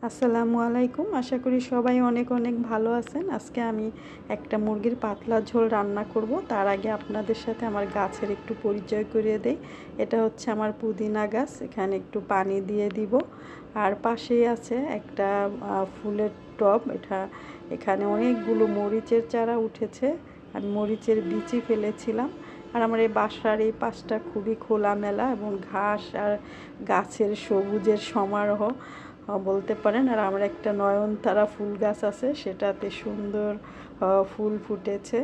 আসসালামু আলাইকুম। আশা করি সবাই অনেক অনেক ভালো আছেন। আজকে আমি একটা মুরগির পাতলা ঝোল রান্না করব। তার আগে আপনাদের সাথে আমার গাছের একটু পরিচয় করিয়ে দেই। এটা হচ্ছে আমার পুদিনা গাছ। এখানে একটু পানি দিয়ে দিব। আর পাশেই আছে একটা ফুলের টব। এখানে অনেকগুলো মরিচের চারা উঠেছে। আমি মরিচের বিচি ফেলেছিলাম। আর আমার এই বাসার এই পাশটা খুবই খোলামেলা এবং ঘাস আর গাছের সবুজের সমারোহ বলতে পারেন। আর আমার একটা নয়নতারা ফুল গাছ আছে, সেটাতে সুন্দর ফুল ফুটেছে।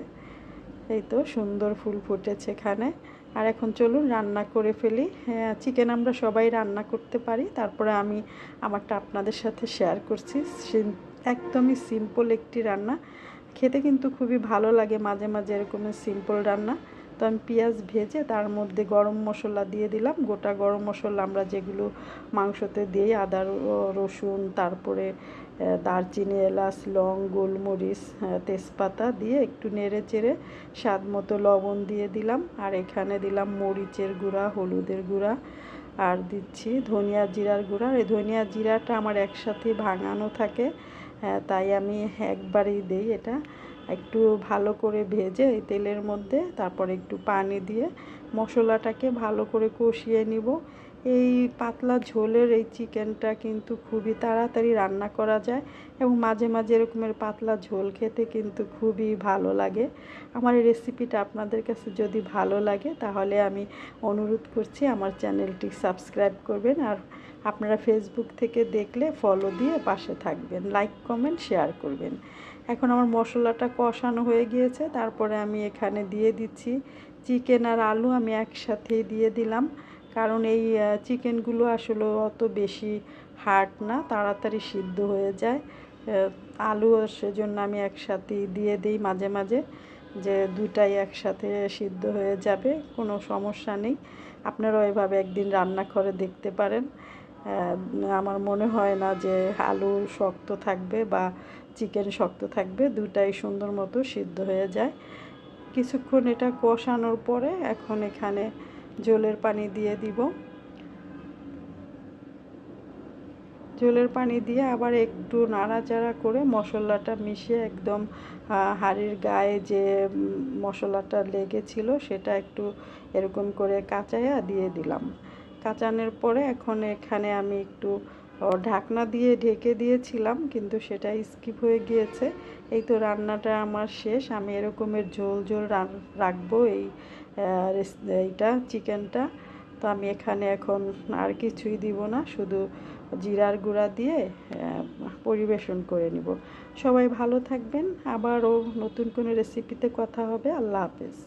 এই তো সুন্দর ফুল ফুটেছে এখানে। আর এখন চলুন রান্না করে ফেলি। চিকেন আমরা সবাই রান্না করতে পারি, তারপরে আমি আমারটা আপনাদের সাথে শেয়ার করছি। একদমই সিম্পল একটি রান্না, খেতে কিন্তু খুবই ভালো লাগে মাঝে মাঝে এরকমের সিম্পল রান্না। তো আমি পেঁয়াজ ভেজে তার মধ্যে গরম মশলা দিয়ে দিলাম। গোটা গরম মশলা আমরা যেগুলো মাংসতে দিই, আদা রসুন, তারপরে দারচিনি, এলাচ, লং, গোলমরিচ, তেজপাতা দিয়ে একটু নেড়ে চেড়ে স্বাদ মতো লবণ দিয়ে দিলাম। আর এখানে দিলাম মরিচের গুঁড়া, হলুদের গুঁড়া, আর দিচ্ছি ধনিয়া জিরার গুঁড়া। এই ধনিয়া জিরাটা আমার একসাথে ভাঙানো থাকে, তাই আমি একবারেই দিই। এটা একটু ভালো করে ভেজে এই তেলের মধ্যে তারপরে একটু পানি দিয়ে মশলাটাকে ভালো করে কষিয়ে নিব। এই পাতলা ঝোলের এই চিকেনটা কিন্তু খুবই তাড়াতাড়ি রান্না করা যায় এবং মাঝে মাঝে এরকমের পাতলা ঝোল খেতে কিন্তু খুবই ভালো লাগে। আমার এই রেসিপিটা আপনাদের কাছে যদি ভালো লাগে তাহলে আমি অনুরোধ করছি আমার চ্যানেলটি সাবস্ক্রাইব করবেন। আর আপনারা ফেসবুক থেকে দেখলে ফলো দিয়ে পাশে থাকবেন, লাইক কমেন্ট শেয়ার করবেন। এখন আমার মশলাটা কষানো হয়ে গিয়েছে, তারপরে আমি এখানে দিয়ে দিচ্ছি চিকেন আর আলু। আমি একসাথেই দিয়ে দিলাম, কারণ এই চিকেনগুলো আসলে অত বেশি হার্ড না, তাড়াতাড়ি সিদ্ধ হয়ে যায়। আলু সেজন্য আমি একসাথেই দিয়ে দিই মাঝে মাঝে, যে দুটাই একসাথে সিদ্ধ হয়ে যাবে, কোনো সমস্যা নেই। আপনারাও এভাবে একদিন রান্না করে দেখতে পারেন। আমার মনে হয় না যে আলু শক্ত থাকবে বা চিকেন শক্ত থাকবে, দুটাই সুন্দর মতো সিদ্ধ হয়ে যায়। কিছুক্ষণ এটা কষানোর পরে এখন এখানে ঝোলের পানি দিয়ে দিব। ঝোলের পানি দিয়ে আবার একটু নাড়াচাড়া করে মশলাটা মিশিয়ে একদম হাঁড়ির গায়ে যে মশলাটা লেগেছিল সেটা একটু এরকম করে কাচাইয়া দিয়ে দিলাম। কাচানোর পরে এখন এখানে আমি একটু ঢাকনা দিয়ে ঢেকে দিয়েছিলাম, কিন্তু সেটা স্কিপ হয়ে গিয়েছে। এই তো রান্নাটা আমার শেষ। আমি এরকমের ঝোল ঝোল রাখবো এইটা চিকেনটা। তো আমি এখানে এখন আর কিছুই দিব না, শুধু জিরার গুঁড়া দিয়ে পরিবেশন করে নিব। সবাই ভালো থাকবেন। আবারও নতুন কোনো রেসিপিতে কথা হবে। আল্লাহ হাফেজ।